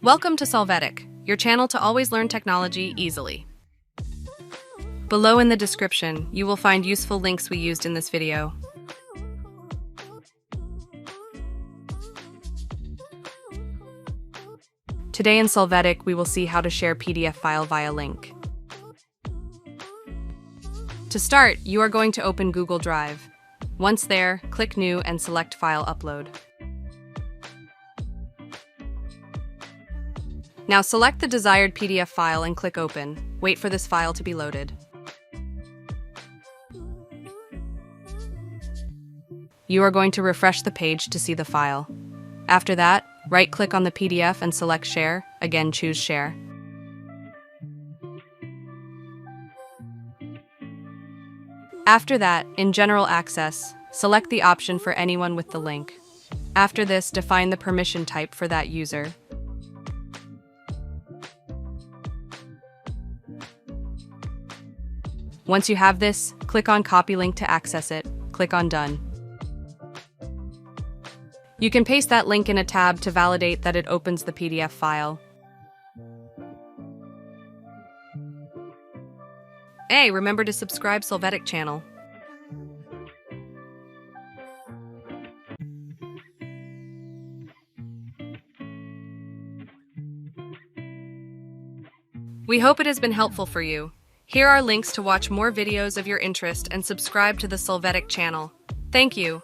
Welcome to Solvetic, your channel to always learn technology easily. Below in the description, you will find useful links we used in this video. Today in Solvetic, we will see how to share PDF file via link. To start, you are going to open Google Drive. Once there, click New and select File Upload. Now select the desired PDF file and click Open. Wait for this file to be loaded. You are going to refresh the page to see the file. After that, right-click on the PDF and select Share. Again, choose Share. After that, in General Access, select the option for anyone with the link. After this, define the permission type for that user. Once you have this, click on Copy Link to access it. Click on Done. You can paste that link in a tab to validate that it opens the PDF file. Hey, remember to subscribe Solvetic channel. We hope it has been helpful for you. Here are links to watch more videos of your interest and subscribe to the Solvetic channel. Thank you.